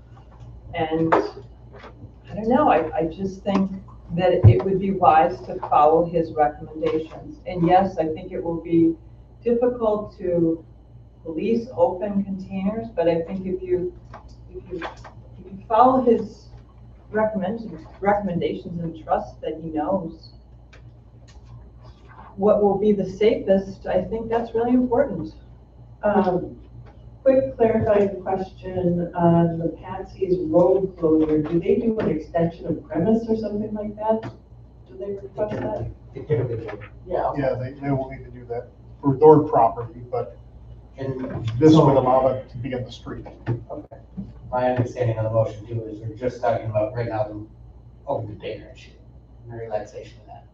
and I don't know, I just think that it would be wise to follow his recommendations. And yes, I think it will be difficult to police open containers, but I think if you follow his recommendations and trust that he knows what will be the safest, I think that's really important. Quick clarifying question on the Patsy's road closure. Do they do an extension of premise or something like that? they request that? They typically do. Yeah. Yeah, they will need to do that for their property, but And this so- would allow it to be in the street. Okay. My understanding of the motion too is we're just talking about right now the open container issue and the relaxation of that.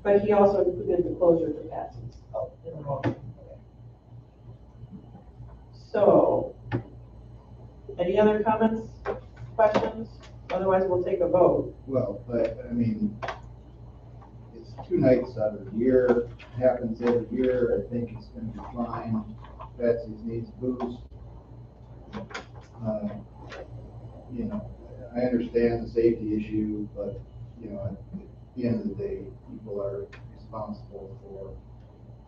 But he also included the closure capacity. Oh, in the motion. So, any other comments, questions? Otherwise, we'll take a vote. Well, but, I mean, it's 2 nights out of the year, happens every year, I think it's gonna be fine. Betsy's needs boost. You know, I understand the safety issue, but, you know, at the end of the day, people are responsible for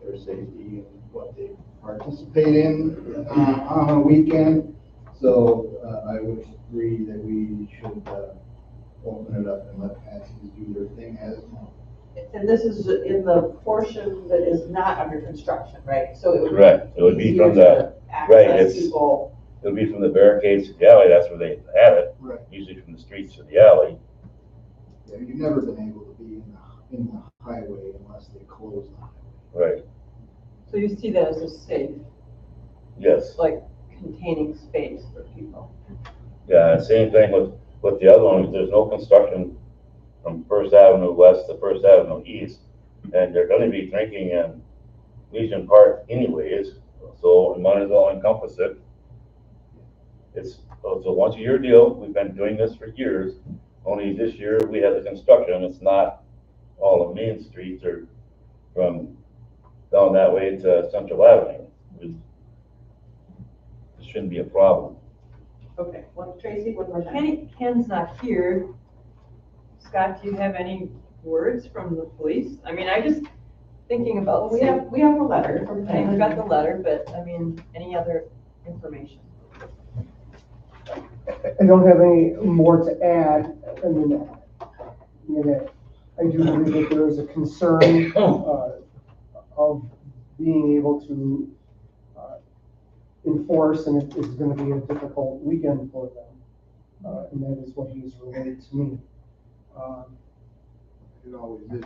their safety and what they participate in on a weekend. So I would agree that we should open it up and let Patsy's do their thing as normal. And this is in the portion that is not under construction, right? So it would. Correct, it would be from the, right, it's, it'll be from the barricades to the alley, that's where they have it. Right. Usually from the streets to the alley. Yeah, you've never been able to be in the highway unless they close the highway. Right, So you see that as a safe, yes. like containing space for people? Yeah, and same thing with the other one, there's no construction from First Avenue West to First Avenue East. And they're gonna be drinking in Legion Park anyways, so we might as well encompass it. It's a once-a-year deal, we've been doing this for years, only this year we had the construction, it's not all the main streets or from down that way to Central Avenue. It shouldn't be a problem. Okay, Tracy, one more time. Ken's not here. Scott, do you have any words from the police? I mean, I just thinking about. We have a letter from Ken. I've got the letter, but I mean, any other information? I don't have any more to add. I mean, I do believe that there is a concern of being able to enforce, and it is going to be a difficult weekend for them. And that is what he's relayed to me. It always is.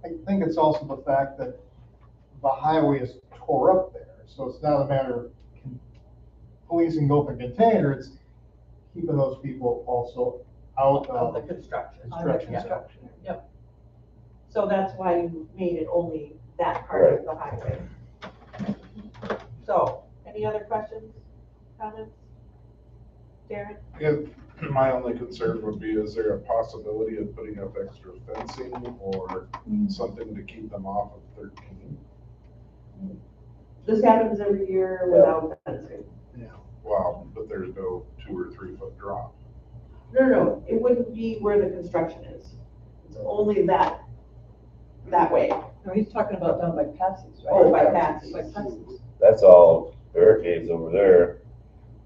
I think it's also the fact that the highway is tore up there, so it's not a matter of policing open container, it's keeping those people also out of the construction. construction. Yep. So that's why you made it only that part of the highway. So, any other questions, comments? Darren? Yeah, my only concern would be, is there a possibility of putting up extra fencing or something to keep them off of 13? This happens every year without fencing. Wow, but there's no 2 or 3 foot drop. No, it wouldn't be where the construction is. It's only that way. No, he's talking about down by Patsy's, right? Oh, by Patsy's. By Patsy's. That's all barricades over there.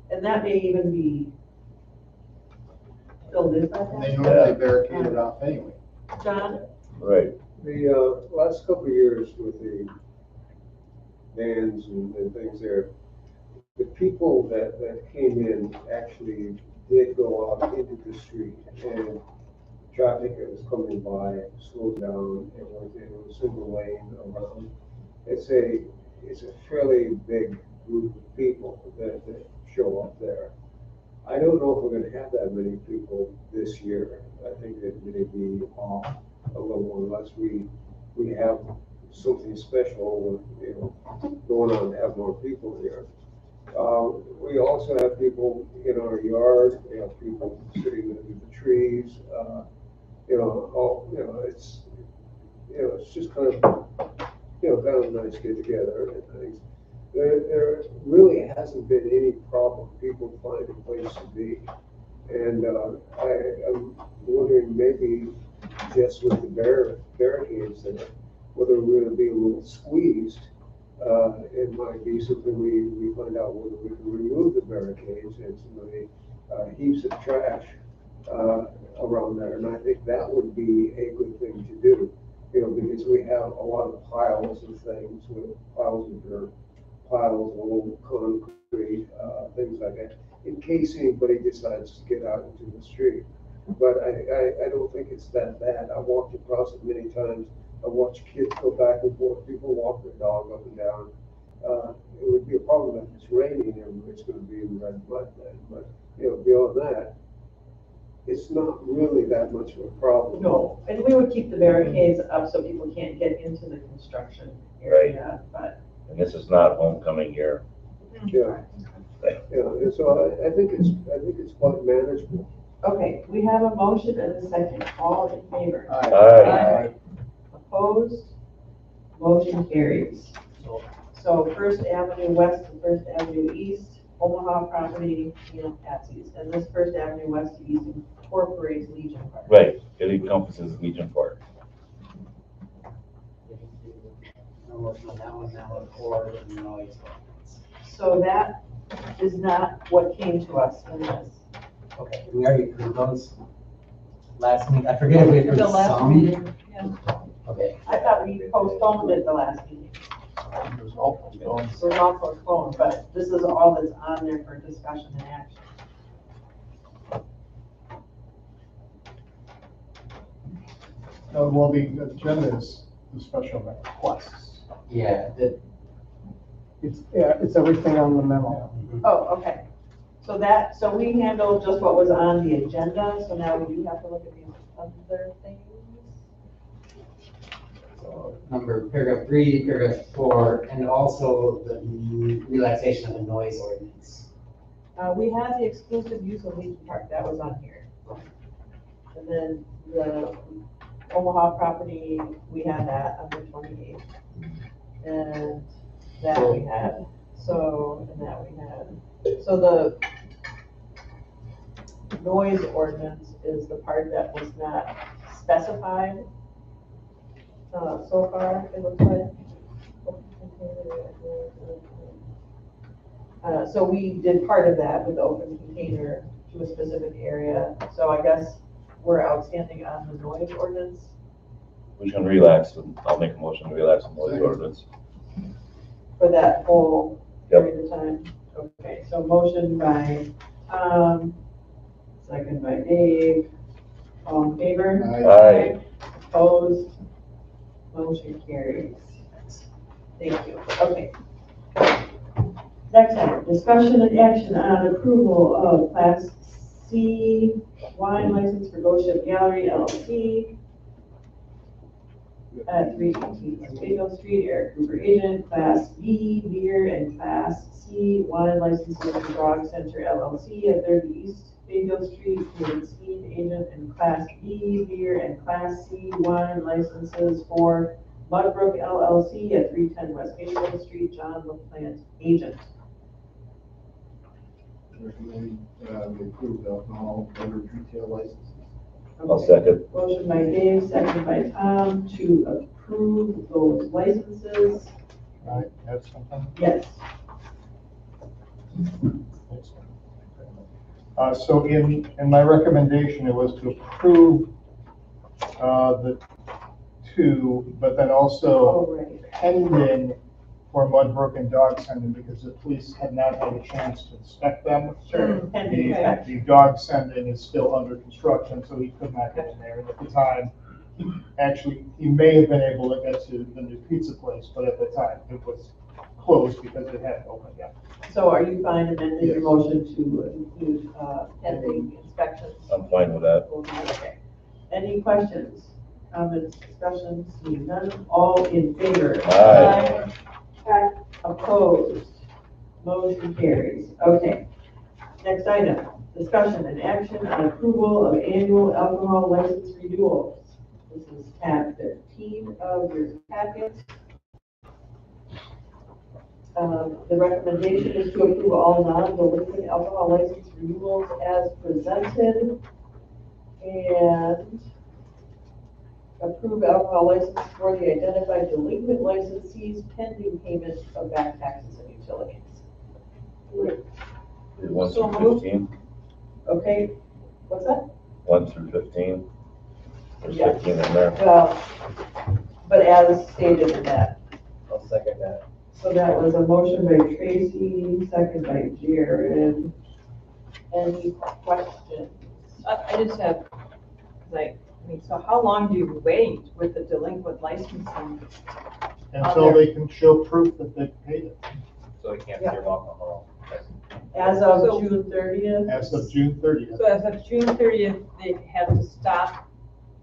And that may even be filled in by And they that. normally barricade it off anyway. John? Right. The last couple of years with the bans and things there, the people that came in actually did go out into the street, and traffic that was coming by slowed down. It was single lane around. It's a fairly big group of people that show up there. I don't know if we're going to have that many people this year. I think that may be off a little unless we have something special, going on to have more people here. We also have people in our yard. We have people sitting under the trees. It's just kind of nice get together and things. There really hasn't been any problem people find a place to be, and I'm wondering maybe just with the barricades there, whether we're going to be a little squeezed. It might be something we find out whether we can remove the barricades and some of the heaps of trash around there. And I think that would be a good thing to do, because we have a lot of piles of things, with piles of dirt, piles of old concrete, things like that, in case anybody decides to get out into the street. but I don't think it's that bad. I walked across it many times. I watched kids go back and forth, people walk their dog up and down. It would be a problem if it's raining and it's gonna be in red mud then, but, beyond that, it's not really that much of a problem. No, and we would keep the barricades up so people can't get into the construction area, but. And this is not homecoming year. Yeah, and so I think it's quite manageable. Okay, we have a motion and a second. All in favor? Aye. Opposed? Motion carries. So First Avenue West to First Avenue East, Omaha property, Patsy's. And this First Avenue West to East incorporates Legion Park. Right, it encompasses Legion Park. No motion on that one, now for the noise. So that is not what came to us in this. Okay, we already approved those last meeting. I forget if we approved The last some. meeting, yeah. Okay. I thought we postponed it the last meeting. It was all postponed. So it's all postponed, but this is all that's on there for discussion and action. No, well, the agenda is the special requests. Yeah, It's everything on the memo. Oh, okay. So we handled just what was on the agenda, so now we do have to look at these other things. so paragraph 3, paragraph 4, and also the relaxation of the noise ordinance. We had the exclusive use of Legion Park, that was on here. And then the Omaha property, we had that under 28. And that we had, so the noise ordinance is the part that was not specified, so far, it looks like. So we did part of that with the open container to a specific area, so I guess we're outstanding on the noise ordinance. We can relax, and I'll make a motion to relax the noise ordinance. For that whole Yep. period of time? Okay, so motion by Tom, second by Dave, all in favor? Aye. Opposed? Motion carries. Thank you, okay. Next item, discussion and action on approval of Class C wine license for Ghost Ship Gallery LLC at 318 Oswego Street, Eric Cooper agent, Class B beer and Class C wine licenses for Dog Center LLC at 30 East Oswego Street, David Steve agent, and Class B beer and Class C wine licenses for Mudbrook LLC at 310 West Oswego Street, John LaPlante agent. Recommend, we approve the alcohol beverage retail licenses. I'll second. Motion by Dave, second by Tom to approve those licenses. Right, have something? Yes. So in my recommendation, it was to approve, the 2, but then also pending for Mudbrook and Dog Sending, because the police had not had a chance to inspect them. Sure. The dog sending is still under construction, so he could not get in there. And at the time, actually, he may have been able to get to the new pizza place, but at the time, it was closed because it hadn't opened yet. So are you fine amending your motion to include pending inspections? I'm fine with that. Okay. Any questions, comments, discussions? Seeing none, all in favor? Aye. Aye. Opposed? Motion carries. Okay. Next item, discussion and action on approval of annual alcohol license renewals. This is tab 13 of your packet. The recommendation is to approve all non-delinquent alcohol license renewals as presented and approve alcohol license for the identified delinquent licensees pending payment of back taxes and utilities. 1 So through moved. 15. Okay, what's that? 1 through 15. There's Yeah. 15 in there. Well, but as stated in that. I'll second that. So that was a motion by Tracy, second by Jared. Any questions? I just have, like, I mean, so how long do you wait with the delinquent licensing? Until they can show proof that they paid it. So they can't Yeah. serve alcohol. As of June 30th? As of June 30th. So as of June 30th, they have to stop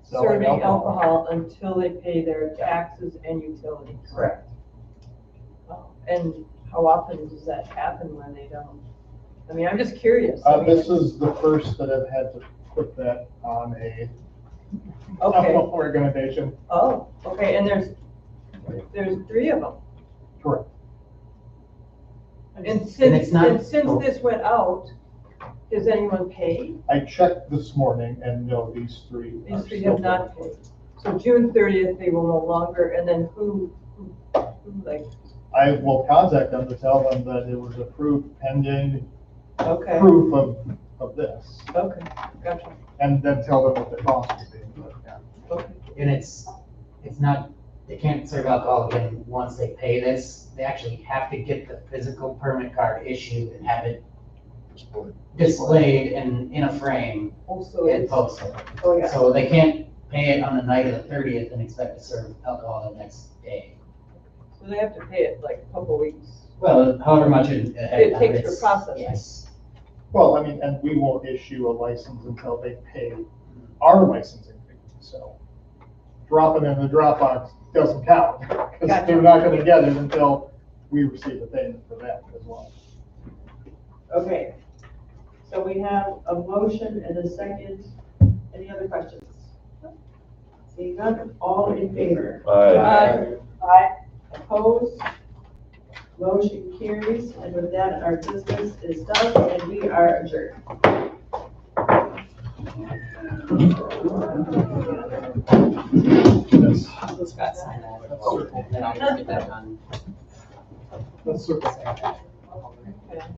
Selling serving alcohol. alcohol until they pay their taxes and utilities. Correct. And how often does that happen when they don't? I mean, I'm just curious. I mean, This is the first that I've had to put that on a Okay. organization. Oh, okay, and there's 3 of them. Correct. And it's since, not- and since this went out, has anyone paid? I checked this morning and no, these 3. These are 3 still have not paid. So June 30th, they will no longer, and then who like, I will contact them to tell them that it was approved pending okay, proof of this. okay, gotcha. And then tell them what the cost would be. Okay. And it's not, they can't serve alcohol again once they pay this. They actually have to get the physical permit card issued and have it displayed in a frame Also, and it's, posted. oh, yeah. So they can't pay it on the night of the 30th and expect to serve alcohol the next day. So they have to pay it like a couple weeks. Well, however much it It takes for processing. Yes. Well, I mean, and we won't issue a license until they pay our licensing fee, so dropping in the Dropbox doesn't count, because Gotcha. they're not gonna get it until we receive the payment for that as well. Okay, so we have a motion and a second. Any other questions? Seeing none, all in favor? Aye. Aye. Opposed? Motion carries, and with that, our business is done, and we are adjourned. Scott signed that. And I'll get that done. Let's circle.